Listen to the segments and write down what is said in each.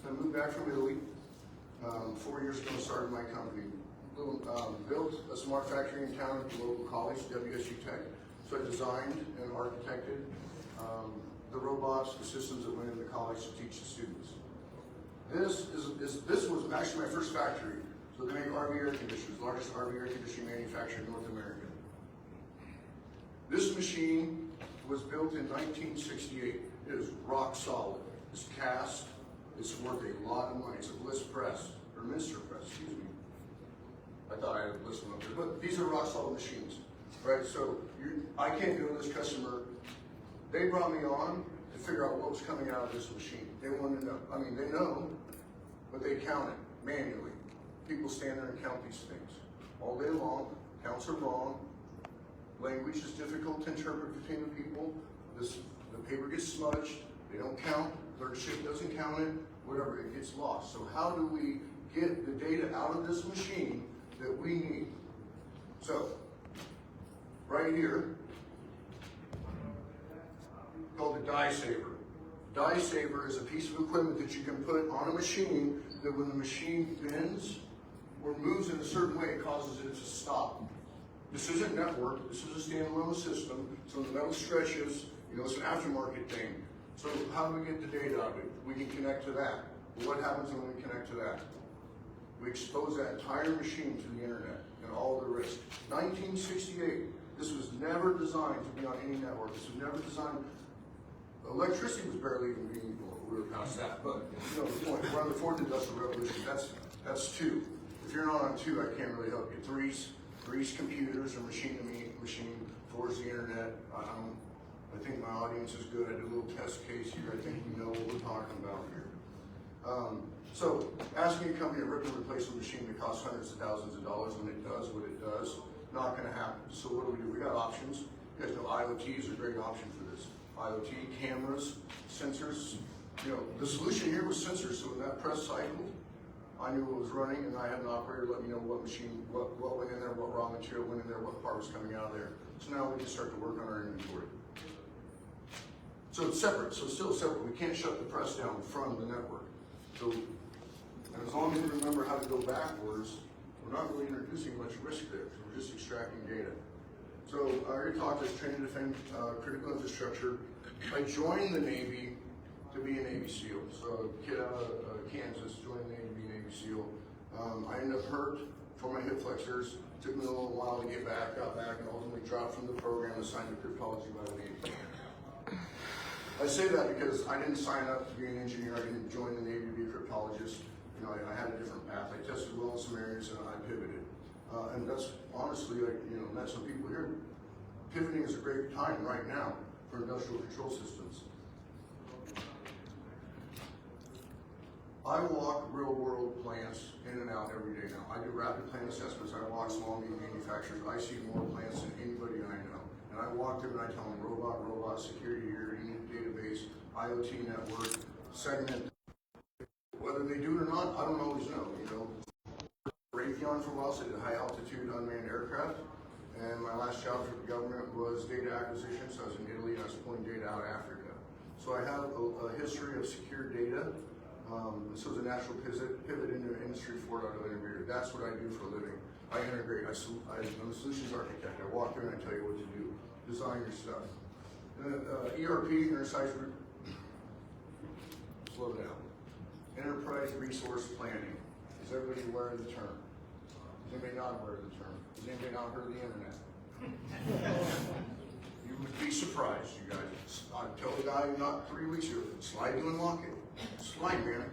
I moved back from Italy 4 years ago and started my company. Built a smart factory in town at the local college, WSU Tech. So I designed and architected the robots, the systems that went into the college to teach the students. This was actually my first factory. So they make RV air conditioners, largest RV air conditioning manufacturer in North America. This machine was built in 1968. It is rock solid. It's cast. It's worth a lot of money. It's a Bliss press, or Minster press, excuse me. I thought I had a Bliss one up there, but these are rock solid machines, right? So I can't go to this customer. They brought me on to figure out what was coming out of this machine. They wanted to know. I mean, they know, but they count it manually. People stand there and count these things all day long. Counts are wrong. Language is difficult to interpret between the people. The paper gets smudged. They don't count. Clerkship doesn't count it. Whatever, it gets lost. So how do we get the data out of this machine that we need? So, right here, called the die saver. Die saver is a piece of equipment that you can put on a machine that when the machine bends or moves in a certain way, it causes it to stop. This isn't network, this is a standalone system, so the metal stretches, it's an aftermarket thing. So how do we get the data out of it? We can connect to that. Well, what happens when we connect to that? We expose that entire machine to the internet and all the risk. 1968, this was never designed to be on any network. This was never designed. Electricity was barely even being, we were past that, but the point, we're on the fourth industrial revolution. That's two. If you're not on two, I can't really help you. Three's computers or machine to machine. Four's the internet. I think my audience is good. I did a little test case here. I think we know what we're talking about here. So asking a company to rip and replace a machine that costs hundreds of thousands of dollars when it does what it does, not going to happen. So what do? We got options. You guys know IoT is a great option for this. IoT, cameras, sensors. The solution here was sensors. So when that press cycled, I knew what was running, and I had an operator let me know what machine, what went in there, what raw material went in there, what part was coming out of there. So now we can start to work on our inventory. So it's separate, so it's still separate. We can't shut the press down from the network. So, and as long as we remember how to go backwards, we're not really introducing much risk there, because we're just extracting data. So I already talked about training to defend critical infrastructure. I joined the Navy to be a Navy SEAL. So a kid out of Kansas joined the Navy to be a Navy SEAL. I ended up hurt for my hip flexors. Took me a little while to get back, got back, and ultimately dropped from the program assigned to cryptology by the Navy. I say that because I didn't sign up to be an engineer. I didn't join the Navy to be a cryptologist. I had a different path. I tested well in some areas and I pivoted. And that's honestly, met some people here. Pivoting is a great time right now for industrial control systems. I walk real world plants in and out every day now. I do rapid plant assessments. I walk small and medium manufacturers. I see more plants than anybody I know. And I walk them and I tell them robot, security here, unique database, IoT network, segment. Whether they do it or not, I don't always know. Raytheon for a while said high altitude unmanned aircraft. And my last job for the government was data acquisition. So I was in Italy and I was pulling data out of Africa. So I have a history of secure data. This was a natural pivot into an industry 4.0 integrator. That's what I do for a living. I integrate. I'm a solutions architect. I walk through and I tell you what to do. Design your stuff. ERP, Enterprise, slow down. Enterprise Resource Planning. Is everybody aware of the term? Is anybody not aware of the term? Has anybody not heard of the internet? You would be surprised, you guys. I tell the guy not 3 weeks ago, slide to unlock it. Slide, man.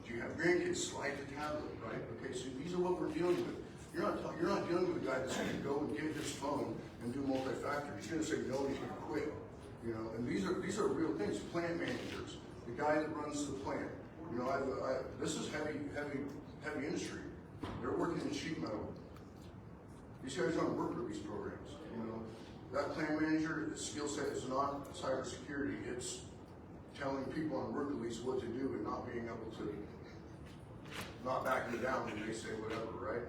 Do you have grandkids? Slide the tablet, right? Okay, so these are what we're dealing with. You're not dealing with a guy that's going to go and get his phone and do multi-factor. He's going to say no, he's going to quit. And these are real things. Plant managers, the guy that runs the plant. This is heavy industry. They're working in sheet metal. These guys don't work with these programs. That plant manager, the skill set is not cybersecurity. It's telling people on work release what to do and not being able to, not backing down when they say whatever, right?